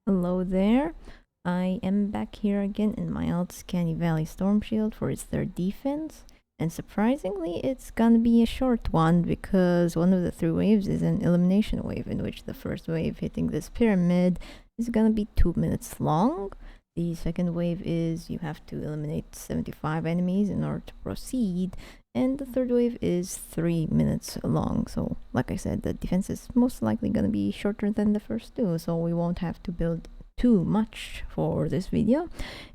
Hello there. I am back here again in my old CANNY Valley Storm Shield for its third defense. And surprisingly, it's gonna be a short one because one of the three waves is an elimination wave, in which the first wave hitting this pyramid is gonna be 2 minutes long. The second wave is you have to eliminate 75 enemies in order to proceed, and the third wave is 3 minutes long. So like I said, the defense is most likely gonna be shorter than the first two, so we won't have to build too much for this video.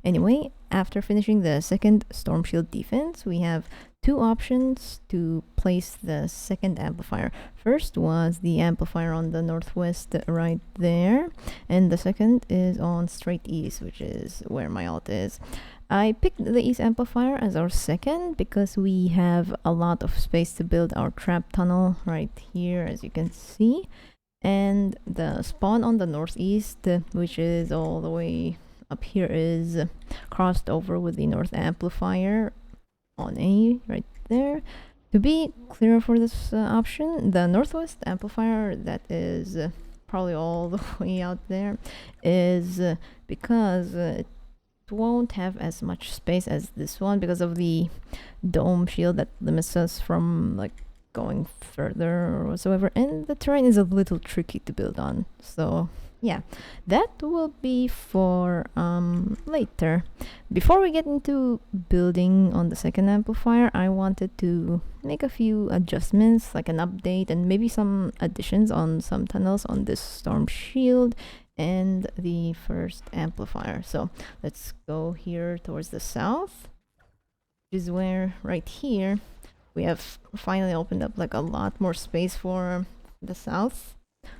Anyway, after finishing the second Storm Shield defense, we have two options to place the second amplifier. First was the amplifier on the northwest right there, and the second is on straight east, which is where my alt is. I picked the east amplifier as our second because we have a lot of space to build our trap tunnel right here, as you can see. And the spawn on the northeast, which is all the way up here, is crossed over with the north amplifier on A right there. To be clearer for this option, the northwest amplifier that is probably all the way out there is because it won't have as much space as this one because of the dome shield that limits us from like going further or whatsoever, and the terrain is a little tricky to build on. So yeah, that will be for later. Before we get into building on the second amplifier, I wanted to make a few adjustments, like an update and maybe some additions on some tunnels on this storm shield and the first amplifier. So let's go here towards the south, which is where right here we have finally opened up like a lot more space for the south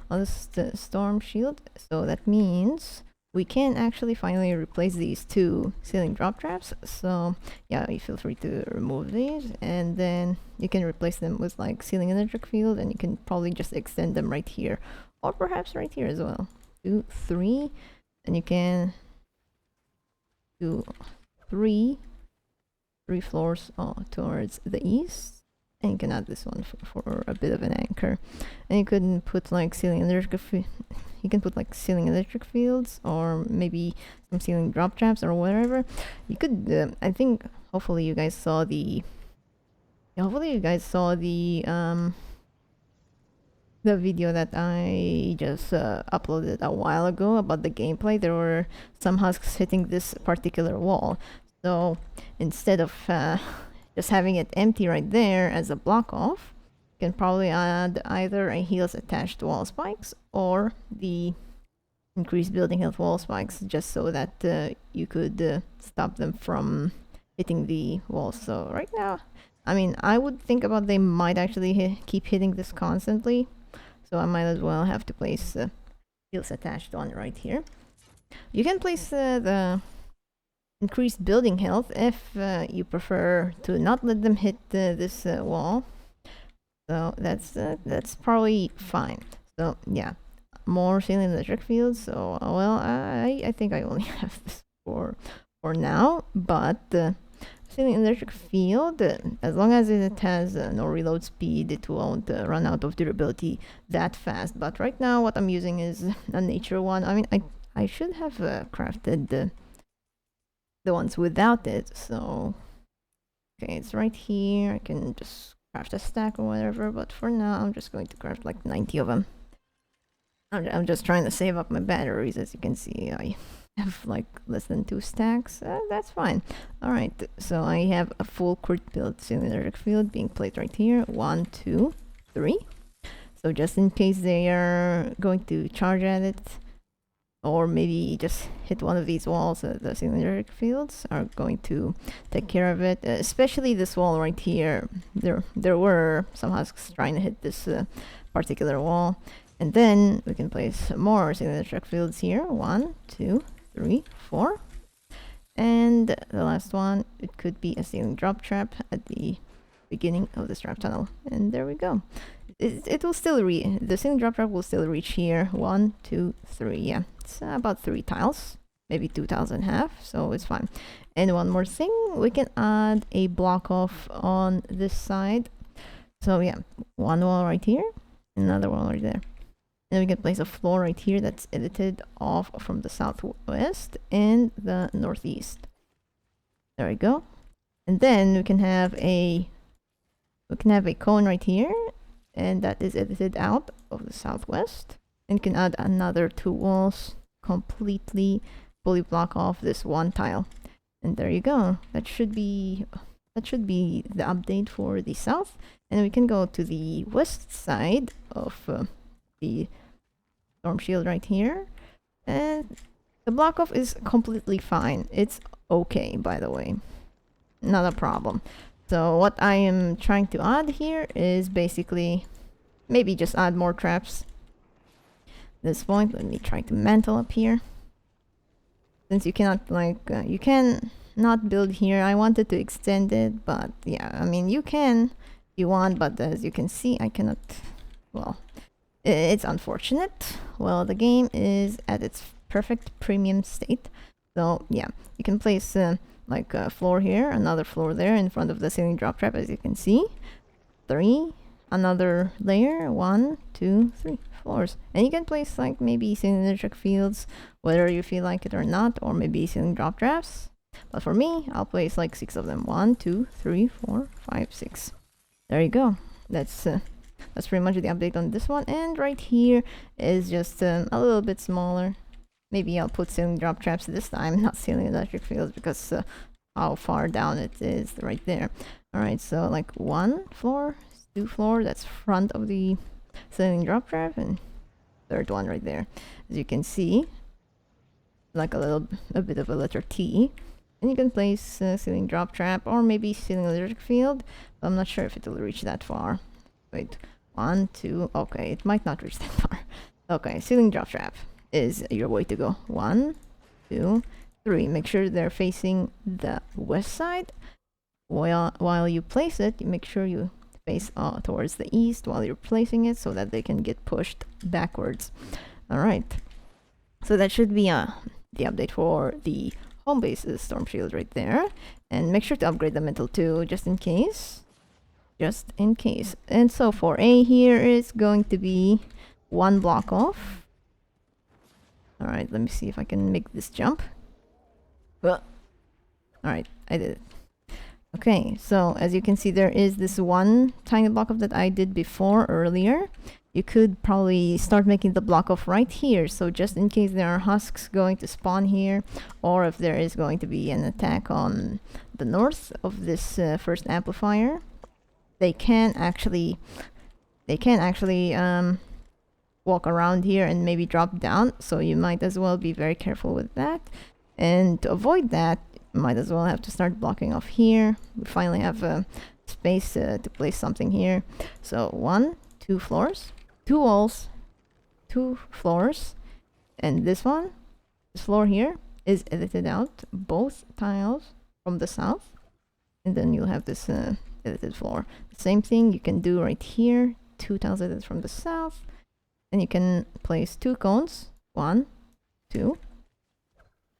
on this storm shield. So that means we can actually finally replace these two ceiling drop traps. So yeah, you feel free to remove these, and then you can replace them with like ceiling electric field, and you can probably just extend them right here, or perhaps right here as well. 2, 3, and you can do three floors towards the east, and you can add this one for a bit of an anchor. And you can put like ceiling electric fields, or maybe some ceiling drop traps or whatever. You could I think hopefully you guys saw the video that I just uploaded a while ago about the gameplay. There were some husks hitting this particular wall. So instead of just having it empty right there as a block off, you can probably add either a heals attached wall spikes or the increased building health wall spikes, just so that you could stop them from hitting the walls. So right now, I mean, I would think about they might actually keep hitting this constantly, so I might as well have to place heals attached on right here. You can place the increased building health if you prefer to not let them hit this wall. So that's probably fine. So yeah, more ceiling electric fields. So well, I think I only have this for now, but ceiling electric field, as long as it has no reload speed, it won't run out of durability that fast. But right now what I'm using is a nature one. I mean, I should have crafted the ones without it. So okay, it's right here. I can just craft a stack or whatever, but for now I'm just going to craft like 90 of them. I'm just trying to save up my batteries. As you can see, I have like less than 2 stacks. That's fine. All right, so I have a full crit build ceiling electric field being placed right here. 1, 2, 3. So just in case they are going to charge at it, or maybe just hit one of these walls, the ceiling electric fields are going to take care of it. Especially this wall right here. There were some husks trying to hit this particular wall. And then we can place more ceiling electric fields here. 1, 2, 3, 4. And the last one, it could be a ceiling drop trap at the beginning of this trap tunnel. And there we go. It will still the ceiling drop trap will still reach here. 1, 2, 3. Yeah, it's about 3 tiles, maybe 2 tiles and a half, so it's fine. And one more thing, we can add a block off on this side. So yeah, one wall right here, another wall right there. And we can place a floor right here that's edited off from the southwest and the northeast. There we go. And then we can have a cone right here, and that is edited out of the southwest. And you can add another 2 walls, completely fully block off this one tile. And there you go. That should be the update for the south. And we can go to the west side of the storm shield right here. And the block off is completely fine. It's okay, by the way. Not a problem. So what I am trying to add here is basically maybe just add more traps. At this point, let me try to mantle up here. Since you cannot you can not build here. I wanted to extend it, but yeah, I mean you can if you want, but as you can see, I cannot. Well, it's unfortunate. Well, the game is at its perfect premium state. So yeah, you can place like a floor here, another floor there in front of the ceiling drop trap, as you can see. 3, another layer, 1, 2, 3 floors. And you can place like maybe ceiling electric fields, whether you feel like it or not, or maybe ceiling drop traps. But for me, I'll place like 6 of them. 1, 2, 3, 4, 5, 6. There you go. That's pretty much the update on this one. And right here is just a little bit smaller. Maybe I'll put ceiling drop traps this time, not ceiling electric fields, because how far down it is right there. Alright, so like 1 floor, 2 floor, that's front of the ceiling drop trap, and third one right there. As you can see, like a bit of a letter T. And you can place ceiling drop trap or maybe ceiling electric field, but I'm not sure if it will reach that far. Wait, 1, 2, okay, it might not reach that far. Okay, ceiling drop trap is your way to go. 1, 2, 3. Make sure they're facing the west side. While you place it, you make sure you face towards the east while you're placing it so that they can get pushed backwards. Alright, so that should be the update for the home base's storm shield right there. And make sure to upgrade the metal too, just in case. Just in case. And so for A here is going to be 1 block off. Alright, let me see if I can make this jump. Alright, I did it. Okay, so as you can see, there is this one tiny block off that I did before earlier. You could probably start making the block off right here, so just in case there are husks going to spawn here, or if there is going to be an attack on the north of this first amplifier, they can actually walk around here and maybe drop down, so you might as well be very careful with that. And to avoid that, you might as well have to start blocking off here. We finally have a space to place something here. So 1, 2 floors, 2 walls, 2 floors, and this floor here is edited out, both tiles from the south, and then you'll have this edited floor. The same thing you can do right here, 2 tiles edited from the south. And you can place 2 cones. 1, 2.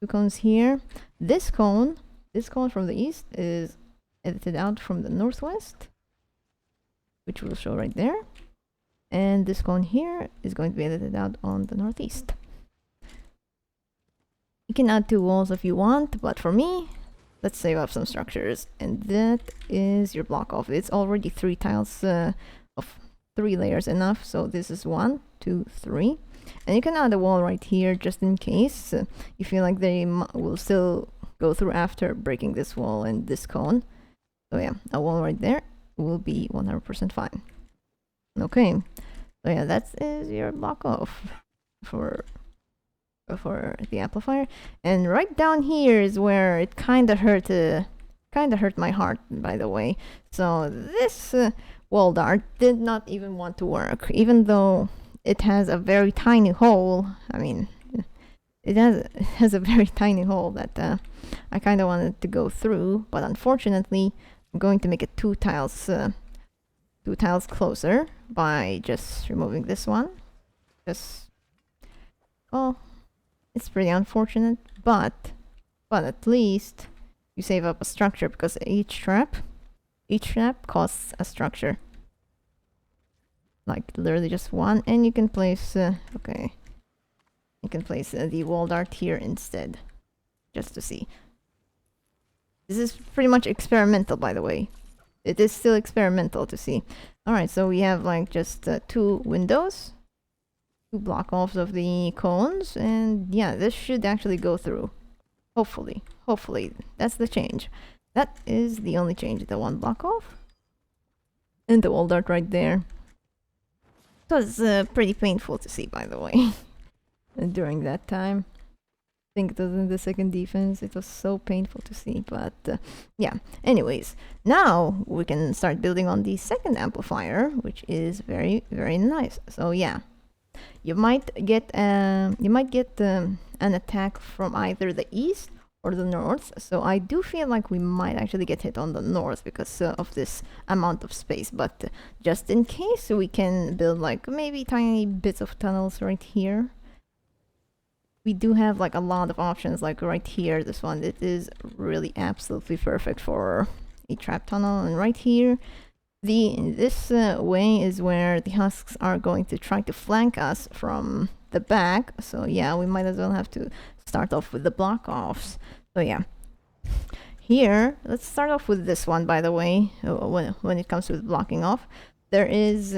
2 cones here. This cone from the east is edited out from the northwest, which will show right there. And this cone here is going to be edited out on the northeast. You can add 2 walls if you want, but for me, let's save up some structures. And that is your block off. It's already 3 tiles of 3 layers enough, so this is 1, 2, 3, and you can add a wall right here just in case you feel like they will still go through after breaking this wall and this cone. So yeah, a wall right there will be 100% fine. Okay, so yeah, that is your block off for the amplifier. And right down here is where it kind of hurt my heart, by the way. So this wall dart did not even want to work, even though it has a very tiny hole. I mean, it has a very tiny hole that I kind of wanted to go through, but unfortunately I'm going to make it 2 tiles closer by just removing this one. Well, it's pretty unfortunate, but at least you save up a structure, because each trap costs a structure. like literally just one, and you can place okay, you can place the wall art here instead, just to see. This is pretty much experimental, by the way. It is still experimental to see. Alright, so we have like just 2 windows, 2 block offs of the cones, and yeah, this should actually go through. Hopefully. Hopefully. That's the change. That is the only change, the 1 block off. And the wall dart right there. It was pretty painful to see, by the way. During that time. I think it was in the second defense. It was so painful to see, but yeah. Anyways, now we can start building on the second amplifier, which is very, very nice. So yeah, you might get an attack from either the east or the north. So I do feel like we might actually get hit on the north because of this amount of space. But just in case, we can build like maybe tiny bits of tunnels right here. We do have like a lot of options, like right here, this one, it is really absolutely perfect for a trap tunnel. And right here, this way is where the husks are going to try to flank us from the back. So yeah, we might as well have to start off with the block offs. So yeah, here, let's start off with this one, by the way, when it comes to blocking off. There is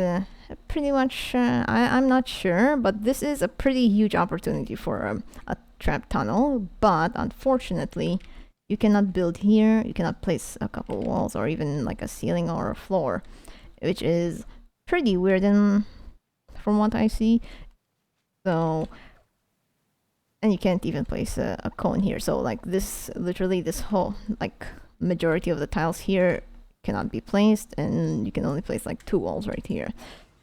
pretty much, I'm not sure, but this is a pretty huge opportunity for a trap tunnel, but unfortunately, you cannot build here, you cannot place a couple walls or even like a ceiling or a floor, which is pretty weird from what I see. So, and you can't even place a cone here, so like this, literally this whole, like majority of the tiles here cannot be placed, and you can only place like 2 walls right here.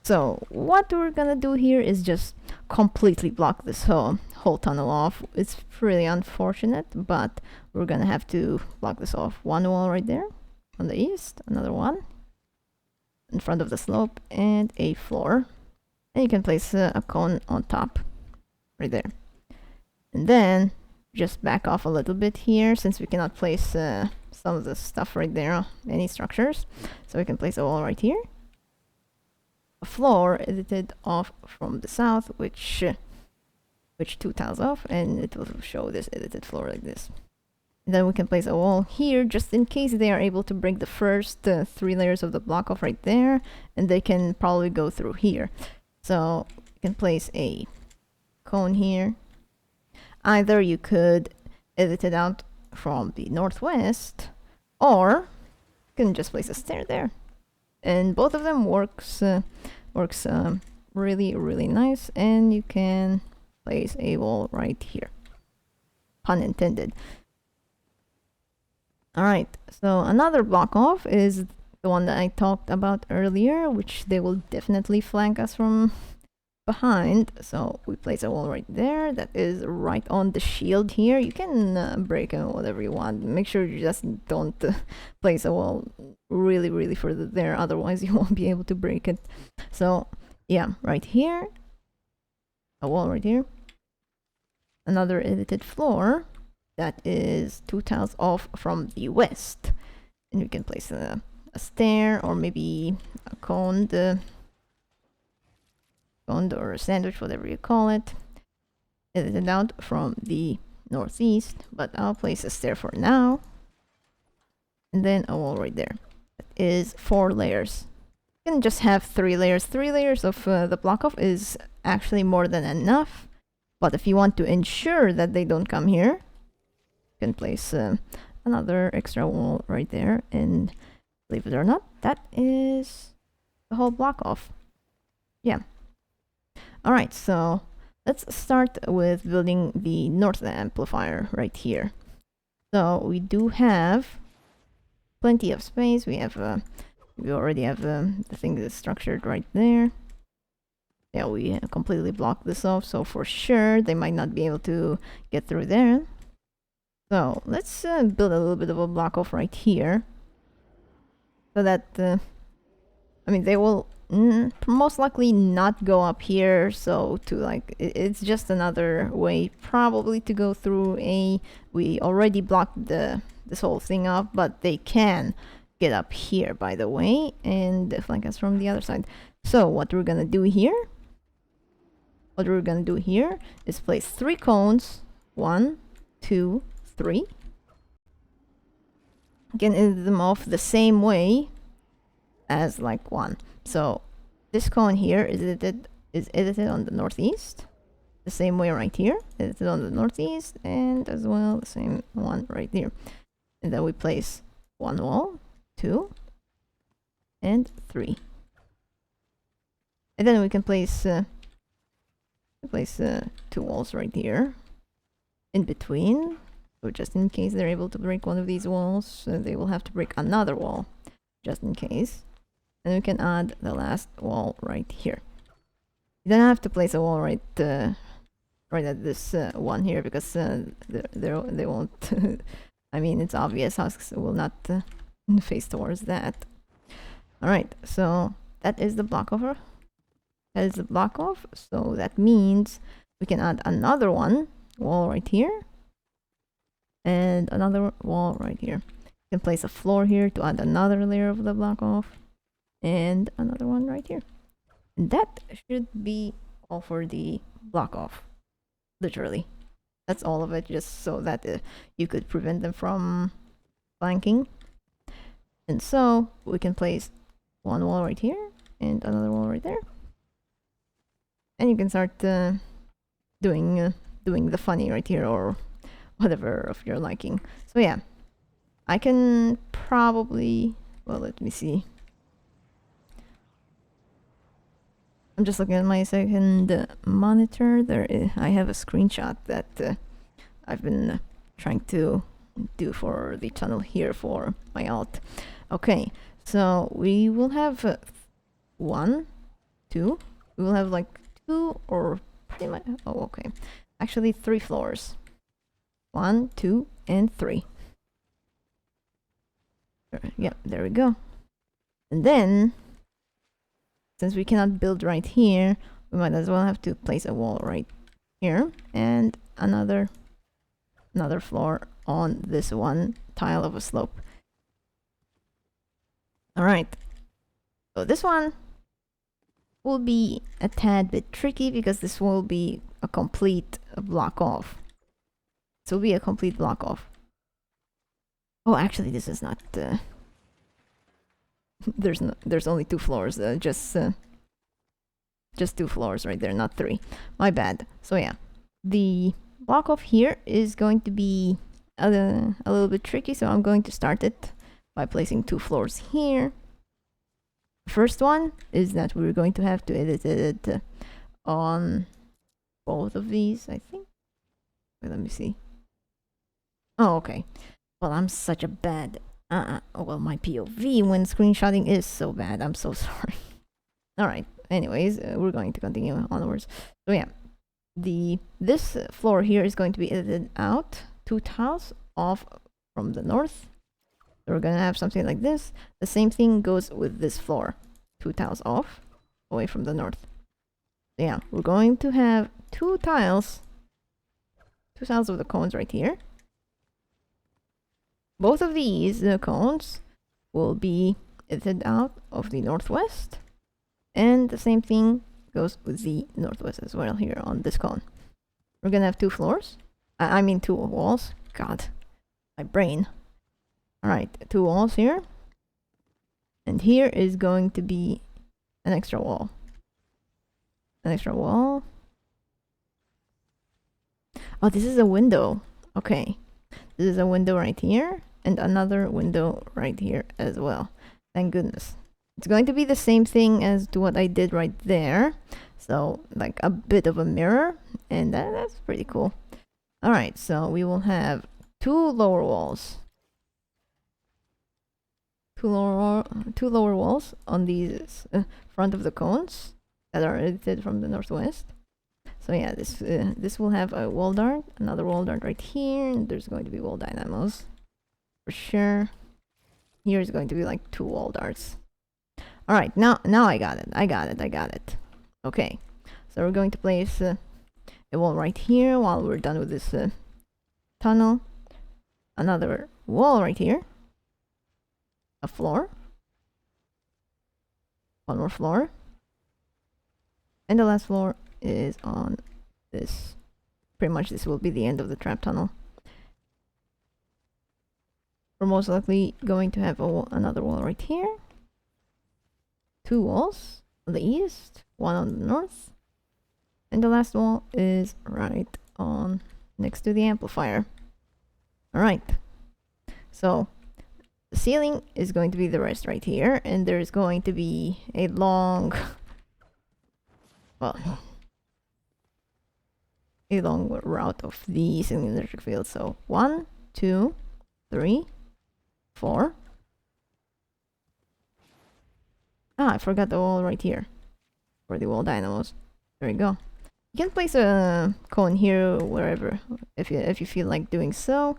So what we're gonna do here is just completely block this whole tunnel off. It's really unfortunate, but we're gonna have to block this off. 1 wall right there on the east, another one in front of the slope, and a floor. And you can place a cone on top right there. And then just back off a little bit here, since we cannot place some of the stuff right there, any structures. So we can place a wall right here. A floor edited off from the south, which 2 tiles off, and it will show this edited floor like this. And then we can place a wall here, just in case they are able to break the first 3 layers of the block off right there, and they can probably go through here. So you can place a cone here. Either you could edit it out from the northwest, or you can just place a stair there, and both of them works really, really nice. And you can place a wall right here, pun intended. All right, so another block off is the one that I talked about earlier, which they will definitely flank us from behind. So we place a wall right there that is right on the shield here. You can break it whatever you want. Make sure you just don't place a wall really, really further there, otherwise you won't be able to break it. So yeah, right here, a wall right here, another edited floor that is 2 tiles off from the west, and we can place a stair or maybe a cone, or a sandwich, whatever you call it, edited out from the northeast, but I'll place a stair for now. And then a wall right there. That is 4 layers. You can just have 3 layers. 3 layers of the block off is actually more than enough. But if you want to ensure that they don't come here, you can place another extra wall right there. And believe it or not, that is the whole block off. Yeah. Alright, so let's start with building the north amplifier right here. So we do have plenty of space. We already have the thing that's structured right there. Yeah, we completely blocked this off, so for sure they might not be able to get through there. So let's build a little bit of a block off right here, so that I mean, they will most likely not go up here. So to like, it's just another way probably to go through we already blocked this whole thing up, but they can get up here, by the way, and flank us from the other side. So what we're gonna do here, is place 3 cones. 1, 2, 3. Again, edit them off the same way as like 1. So this cone here is edited on the northeast. The same way right here, edited on the northeast, and as well the same one right here. And then we place 1 wall, 2, and 3. And then we can place 2 walls right here in between. So just in case they're able to break one of these walls, they will have to break another wall, just in case. And we can add the last wall right here. You don't have to place a wall right at this one here, because they won't. I mean, it's obvious husks will not face towards that. All right, so that is the block off. So that means we can add another wall right here, and another wall right here. You can place a floor here to add another layer of the block off, and another one right here. And that should be all for the block off. Literally, that's all of it, just so that you could prevent them from flanking. And so we can place 1 wall right here and another wall right there, and you can start doing the funny right here, or whatever of your liking. So yeah, I can probably, well, let me see. I'm just looking at my second monitor. I have a screenshot that I've been trying to do for the tunnel here for my alt. Okay, so we will have 1, 2. We will have like 2 or pretty much. Oh, okay. Actually, 3 floors. 1, 2, and 3. Yeah, there we go. And then, since we cannot build right here, we might as well have to place a wall right here and another floor on this one tile of a slope. All right, so this one will be a tad bit tricky because this will be a complete block off. This will be a complete block off. Oh, actually, this is not. There's only 2 floors. Just 2 floors right there, not 3. My bad. So yeah, the block off here is going to be a little bit tricky. So I'm going to start it by placing 2 floors here. First one is that we're going to have to edit it on both of these, I think. Wait, let me see. Oh, okay. Well, I'm such a bad. Well, my POV when screenshotting is so bad. I'm so sorry. All right. Anyways, we're going to continue onwards. So yeah, this floor here is going to be edited out 2 tiles off from the north. So we're gonna have something like this. The same thing goes with this floor. 2 tiles off, away from the north. So yeah, we're going to have 2 tiles of the cones right here. Both of these cones will be edited out of the northwest, and the same thing goes with the northwest as well here on this cone. We're gonna have 2 floors. I mean 2 walls. God, my brain. All right, 2 walls here, and here is going to be an extra wall. Oh, this is a window. Okay. This is a window right here, and another window right here as well. Thank goodness. It's going to be the same thing as to what I did right there. So, like a bit of a mirror, and that's pretty cool. Alright, so we will have 2 lower walls. 2 lower walls on these front of the cones that are edited from the northwest. So yeah, this will have a wall dart, another wall dart right here, and there's going to be wall dynamos for sure. Here is going to be like 2 wall darts. All right, now I got it. Okay, so we're going to place a wall right here while we're done with this tunnel. Another wall right here. A floor. 1 more floor. And the last floor is on this. Pretty much this will be the end of the trap tunnel. We're most likely going to have another wall right here. 2 walls on the east, 1 on the north. And the last wall is right on next to the amplifier. Alright. So the ceiling is going to be the rest right here, and there's going to be a long a long route of the ceiling electric field. So 1, 2, 3, 4. I forgot the wall right here for the wall dynamos. There we go. You can place a cone here wherever if you feel like doing so.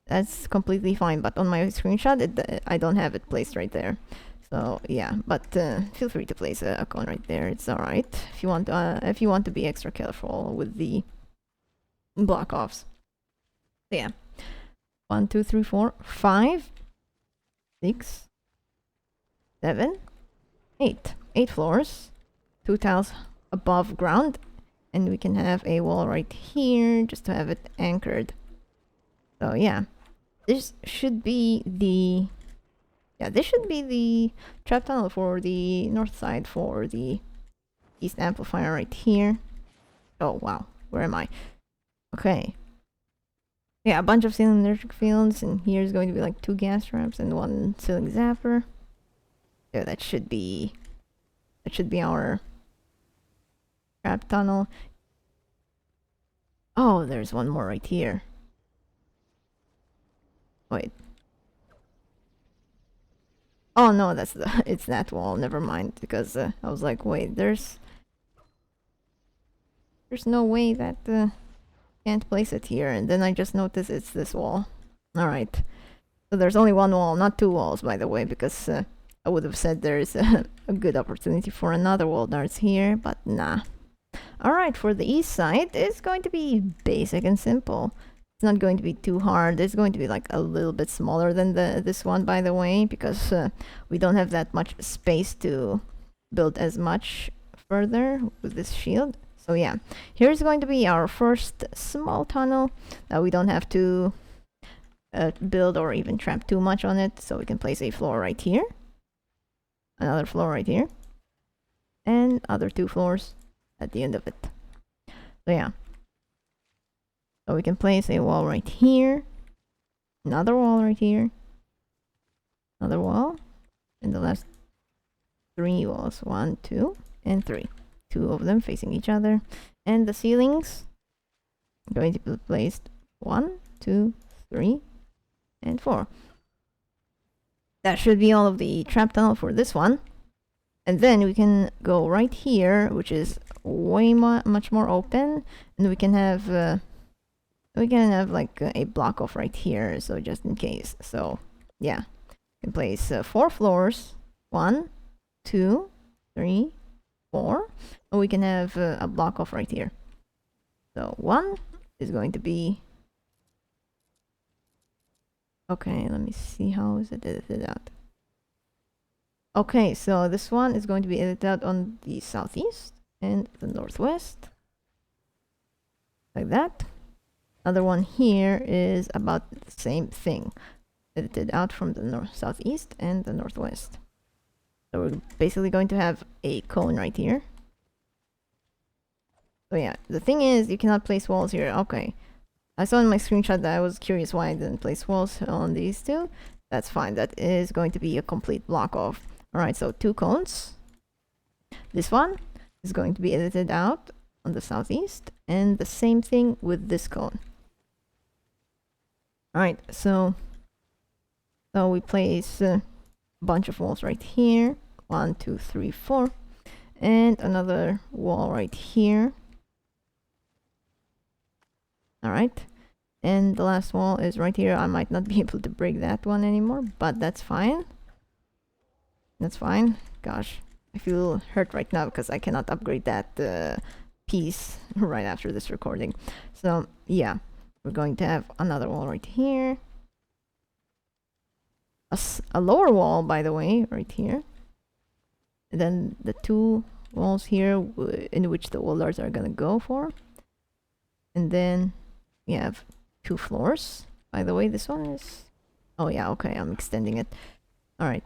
That's completely fine, but on my screenshot I don't have it placed right there. So yeah, but feel free to place a cone right there. It's all right if you want to be extra careful with the block offs. So yeah, 1, 2, 3, 4, 5, 6, 7, 8. 8 floors, 2 tiles above ground, and we can have a wall right here just to have it anchored. So yeah, this should be the trap tunnel for the north side for the east amplifier right here. Oh wow, where am I? Okay. Yeah, a bunch of ceiling electric fields, and here's going to be like 2 gas traps and 1 ceiling zapper. So that should be our trap tunnel. Oh, there's one more right here. Wait. Oh no, it's that wall. Never mind, because I was like, wait, there's no way that can't place it here, and then I just noticed it's this wall. All right. So there's only 1 wall, not 2 walls, by the way, because I would have said there's a good opportunity for another wall darts here, but nah. Alright, for the east side, it's going to be basic and simple. It's not going to be too hard. It's going to be like a little bit smaller than this one, by the way, because we don't have that much space to build as much further with this shield. So yeah, here's going to be our first small tunnel that we don't have to build or even trap too much on it. So we can place a floor right here, another floor right here, and other 2 floors at the end of it. So yeah, so we can place a wall right here, another wall right here, another wall, and the last 3 walls, 1, 2, and 3. 2 of them facing each other, and the ceilings are going to be placed 1, 2, 3, and 4. That should be all of the trap tunnel for this one. And then we can go right here, which is way much more open, and we can have like a block off right here, so just in case. So yeah, we can place 4 floors, 1, 2, 3, 4, and we can have a block off right here. So 1 is going to be, okay, let me see, how is it edited out? Okay, so this one is going to be edited out on the southeast and the northwest, like that. Another one here is about the same thing, edited out from the southeast and the northwest. So we're basically going to have a cone right here. So yeah, the thing is, you cannot place walls here. Okay, I saw in my screenshot that I was curious why I didn't place walls on these 2. That's fine, that is going to be a complete block off. Alright, so 2 cones. This one is going to be edited out on the southeast, and the same thing with this cone. Alright, so we place a bunch of walls right here. 1, 2, 3, 4. And another wall right here. Alright. And the last wall is right here. I might not be able to break that one anymore, but that's fine. That's fine. Gosh, I feel hurt right now because I cannot upgrade that piece right after this recording. So yeah, we're going to have another wall right here. A lower wall, by the way, right here. And then the 2 walls here in which the wall darts are gonna go for. And then we have 2 floors. By the way, this one is... Oh yeah, okay, I'm extending it. Alright.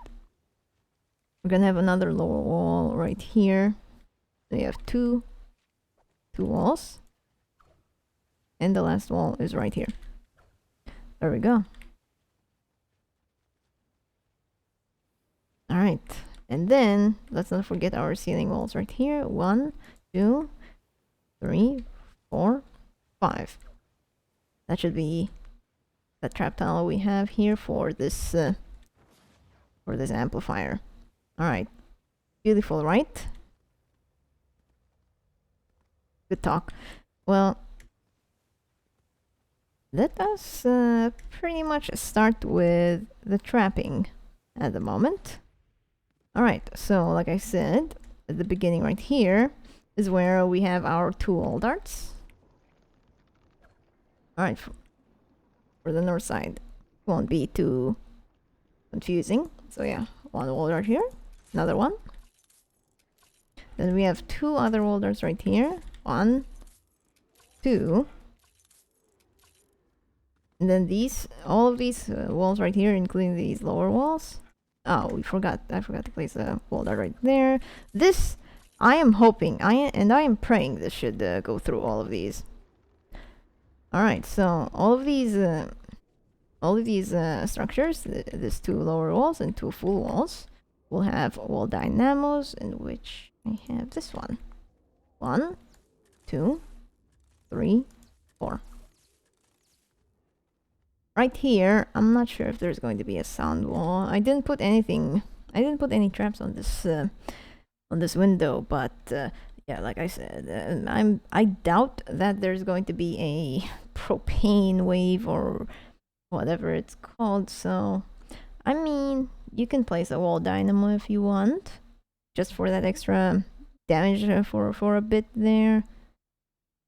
We're gonna have another lower wall right here. We have two walls. And the last wall is right here. There we go. Alright. And then, let's not forget our ceiling walls right here. 1, 2, 3, 4, 5. That should be the trap tunnel we have here for this amplifier. Alright. Beautiful, right? Good talk. Well, let us pretty much start with the trapping at the moment. Alright, so like I said, at the beginning right here is where we have our 2 wall darts. Alright, for the north side, won't be too confusing. So yeah, 1 wall dart here, another one. Then we have 2 other wall darts right here. 1, 2. And then all of these walls right here, including these lower walls. Oh, I forgot to place a wall dart right there. This, I am hoping, I am praying this should go through all of these. Alright, so all of these structures, these 2 lower walls and 2 full walls, will have wall dynamos, in which I have this one. 1, 2, 3, 4. Right here, I'm not sure if there's going to be a sound wall. I didn't put any traps on this window, but yeah, like I said, I doubt that there's going to be a propane wave or whatever it's called. So, I mean, you can place a wall dynamo if you want, just for that extra damage for a bit there,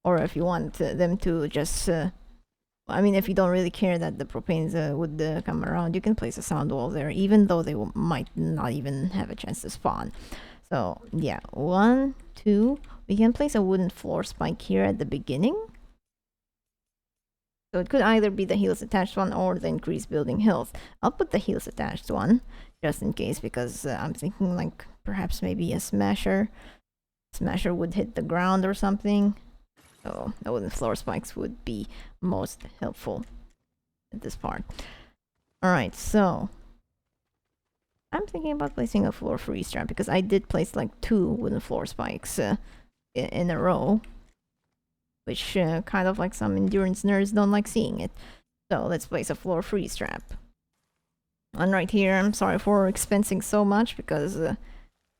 or if you want them to just. I mean, if you don't really care that the propanes would come around, you can place a sound wall there, even though they might not even have a chance to spawn. So, yeah, 1, 2. We can place a wooden floor spike here at the beginning. So it could either be the heels attached one or the increased building health. I'll put the heels attached one, just in case, because I'm thinking like perhaps maybe a smasher would hit the ground or something. So the wooden floor spikes would be most helpful at this part. Alright, so I'm thinking about placing a floor freeze trap, because I did place like 2 wooden floor spikes in a row, which kind of like some endurance nerds don't like seeing it. So let's place a floor freeze trap. And right here, I'm sorry for expensing so much, because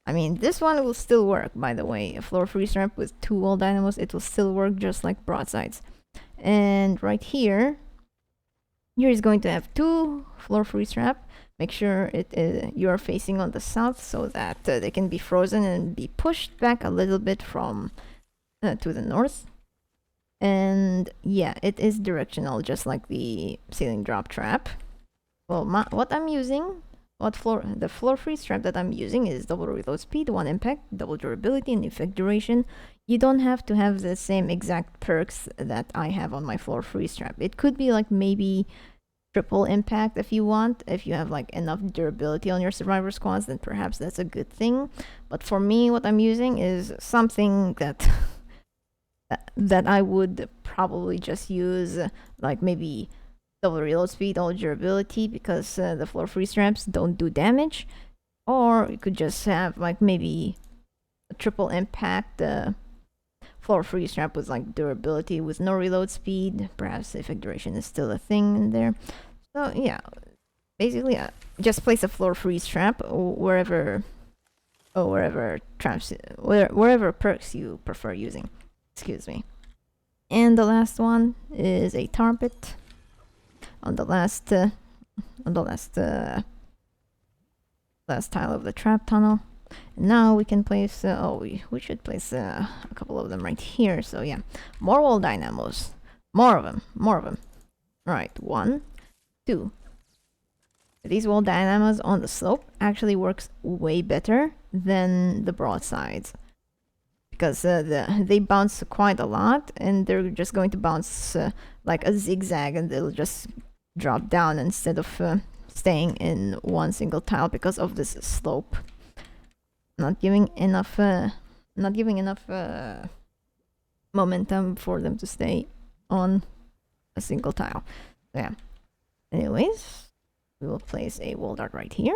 I mean, this one will still work, by the way. A floor freeze trap with 2 wall dynamos, it will still work just like broadsides. And right here is going to have 2 floor freeze trap. Make sure you are facing on the south, so that they can be frozen and be pushed back a little bit from to the north. And yeah, it is directional, just like the ceiling drop trap. Well, the floor freeze trap that I'm using is double reload speed, 1 impact, double durability, and effect duration. You don't have to have the same exact perks that I have on my floor freeze trap. It could be like maybe triple impact if you want. If you have like enough durability on your survivor squads, then perhaps that's a good thing. But for me, what I'm using is something that that I would probably just use, like maybe double reload speed, double durability, because the floor freeze traps don't do damage. Or you could just have like maybe a triple impact floor freeze trap with like durability with no reload speed. Perhaps effect duration is still a thing in there. So yeah, basically just place a floor freeze trap wherever perks you prefer using. Excuse me. And the last one is a tar pit on the last tile of the trap tunnel. And now we can place we should place a couple of them right here. So yeah, more wall dynamos, more of them. Right, 1, 2. These wall dynamos on the slope actually works way better than the broadsides. because they bounce quite a lot, and they're just going to bounce like a zigzag, and they'll just drop down instead of staying in one single tile because of this slope. Not giving enough momentum for them to stay on a single tile. So yeah. Anyways, we will place a wall dart right here.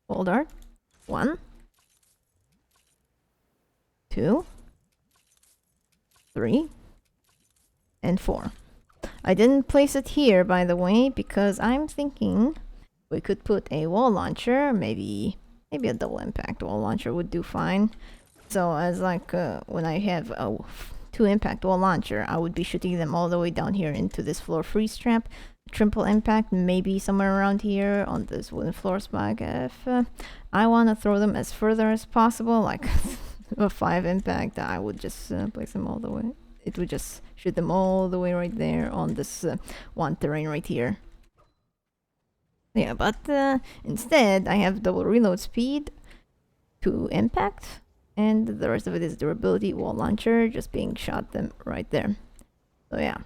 Wall dart. 1, 2, 3, and 4. I didn't place it here, by the way, because I'm thinking we could put a wall launcher, maybe a double impact wall launcher would do fine. So as like when I have a 2 impact wall launcher, I would be shooting them all the way down here into this floor freeze trap. Triple impact, maybe somewhere around here on this wooden floor spike. If I want to throw them as further as possible, like a 5 impact, I would just place them all the way. It would just shoot them all the way right there on this one terrain right here. Yeah, but instead I have double reload speed, 2 impact, and the rest of it is durability, wall launcher, just being shot them right there. So yeah.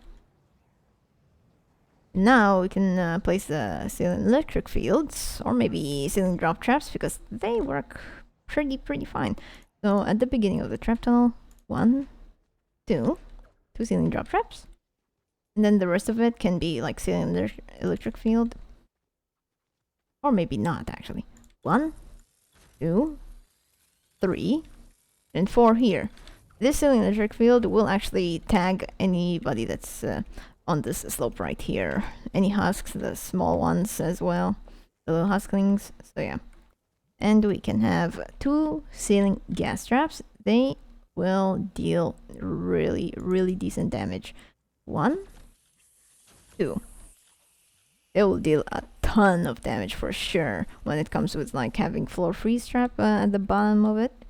Now we can place the ceiling electric fields, or maybe ceiling drop traps, because they work pretty fine. So at the beginning of the trap tunnel, 1, 2 ceiling drop traps, and then the rest of it can be like ceiling electric field, or maybe not actually. 1, 2, 3, and 4 here. This ceiling electric field will actually tag anybody that's on this slope right here. Any husks, the small ones as well, the little husklings. So yeah. And we can have 2 ceiling gas traps. They will deal really decent damage. 1, 2. It will deal a ton of damage for sure when it comes with like having floor freeze trap at the bottom of it.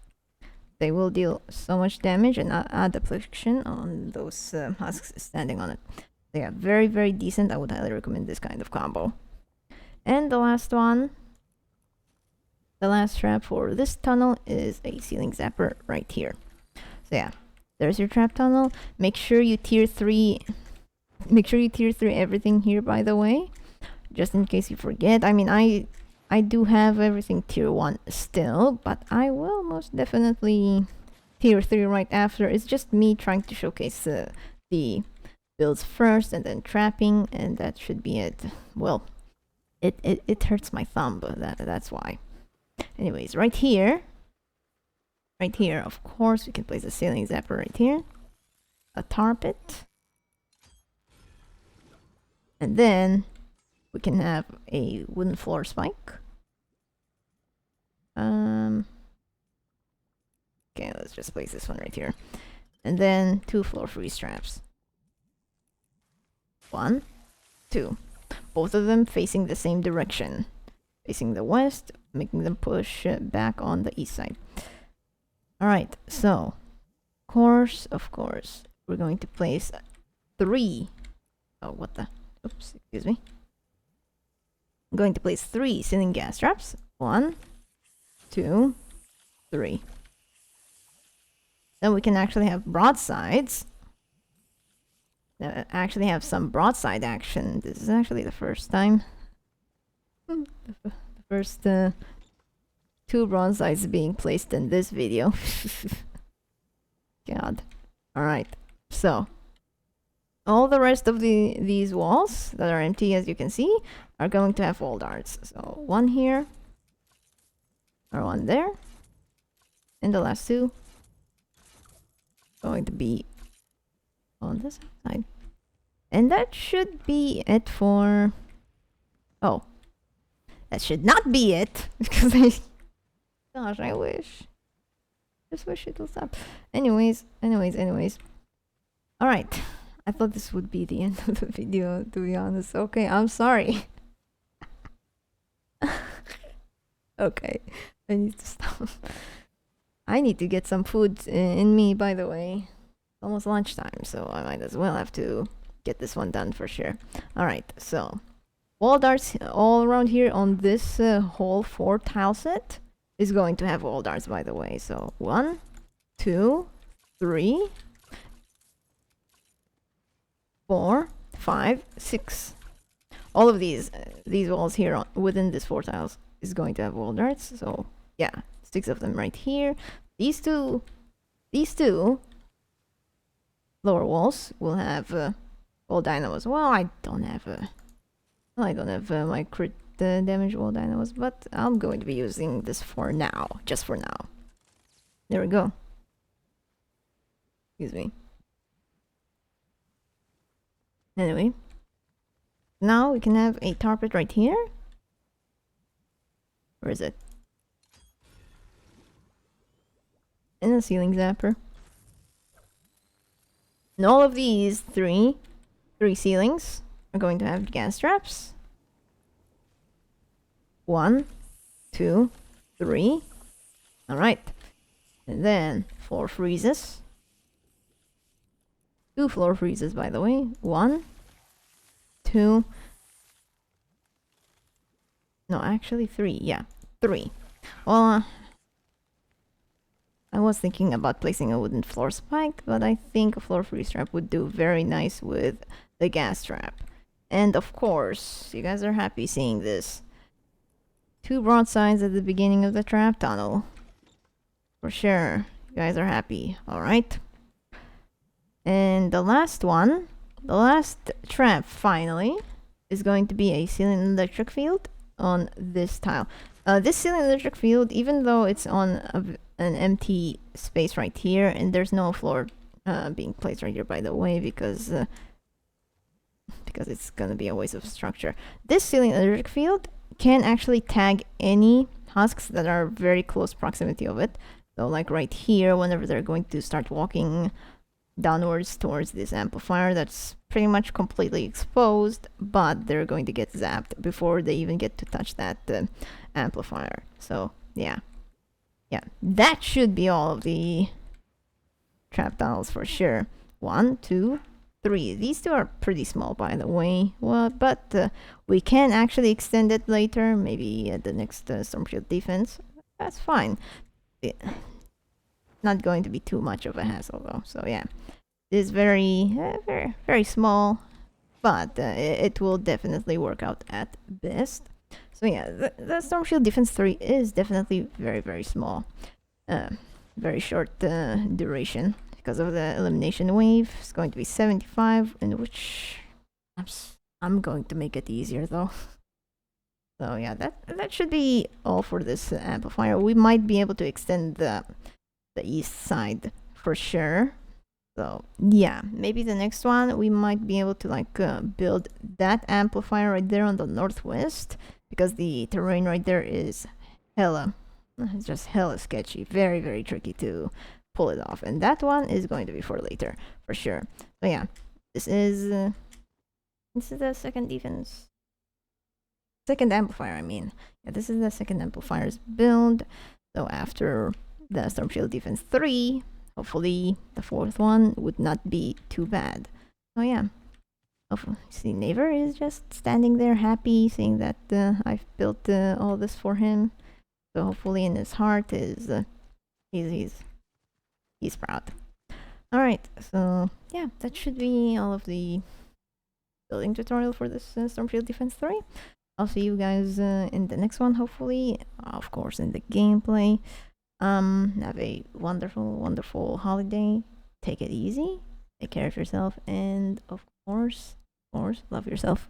They will deal so much damage and add deflection on those husks standing on it. They are very decent. I would highly recommend this kind of combo. And the last one, the last trap for this tunnel is a ceiling zapper right here. So yeah, there's your trap tunnel. Make sure you tier 3 everything here, by the way, just in case you forget. I mean, I do have everything tier 1 still, but I will most definitely tier 3 right after. It's just me trying to showcase the builds first and then trapping, and that should be it. Well, it hurts my thumb, but that's why. Anyways, right here, of course, we can place a ceiling zapper right here, a tar pit, and then we can have a wooden floor spike. Okay, let's just place this one right here, and then 2 floor freeze traps. 1, 2. Both of them facing the same direction, facing the west, making them push back on the east side. Alright, so of course, we're going to place 3. Oh, what the? Oops, excuse me. I'm going to place 3 ceiling gas traps. 1, 2, 3. Then we can actually have broadsides. Actually have some broadside action. This is actually the first time. The first 2 broadsides being placed in this video. God. Alright, so all the rest of these walls that are empty, as you can see, are going to have wall darts. So 1 here, or 1 there, and the last 2 going to be on this side. And that should be it for... Oh, that should not be it, because gosh, I wish. Just wish it will stop. Anyways. Alright, I thought this would be the end of the video, to be honest. Okay, I'm sorry. Okay, I need to stop. I need to get some food in me, by the way. Almost lunchtime, so I might as well have to get this one done for sure. Alright, so wall darts all around here on this whole 4 tile set. is going to have wall darts, by the way. So 1, 2, 3, 4, 5, 6. All of these walls here within this 4 tiles is going to have wall darts. So yeah, 6 of them right here. These two lower walls will have wall dynamos. Well, I don't have my crit damage wall dynamos, but I'm going to be using this for now, just for now. There we go. Excuse me. Anyway, now we can have a target right here. Where is it? And a ceiling zapper. And all of these three ceilings are going to have gas traps. 1, 2, 3. Alright. And then 4 freezes. 2 floor freezes, by the way. 1, 2. No, actually 3. Yeah, 3. Well, I was thinking about placing a wooden floor spike, but I think a floor freeze trap would do very nice with the gas trap. And of course, you guys are happy seeing this. 2 broadsides at the beginning of the trap tunnel. For sure, you guys are happy. Alright. And the last one, the last trap finally, is going to be a ceiling electric field on this tile. This ceiling electric field, even though it's on an empty space right here, and there's no floor being placed right here, by the way, because it's gonna be a waste of structure. This ceiling electric field can actually tag any husks that are very close proximity of it. So like right here, whenever they're going to start walking downwards towards this amplifier that's pretty much completely exposed, but they're going to get zapped before they even get to touch that amplifier. So yeah, that should be all of the trap tunnels for sure. 1, 2, 3. These 2 are pretty small, by the way. Well, but we can actually extend it later, maybe at the next storm shield defense. That's fine. Not going to be too much of a hassle though. So yeah, it is very very small, but it will definitely work out at best. So yeah, the storm shield defense 3 is definitely very small, very short duration because of the elimination wave. It's going to be 75, in which I'm going to make it easier though. So yeah, that should be all for this amplifier. We might be able to extend the east side for sure. So yeah, maybe the next one we might be able to like build that amplifier right there on the northwest, because the terrain right there is it's just hella sketchy, very tricky to pull it off, and that one is going to be for later for sure. So yeah, this is the second amplifier, I mean. Yeah, this is the second amplifier's build. So after the Storm Shield Defense 3, hopefully the 4th one would not be too bad. Oh yeah. See, Naver is just standing there happy, seeing that I've built all this for him. So hopefully in his heart is he's proud. Alright, so yeah, that should be all of the building tutorial for this Storm Shield Defense 3. I'll see you guys in the next one, hopefully, of course, in the gameplay. Have a wonderful holiday. Take it easy, take care of yourself, and of course, love yourself.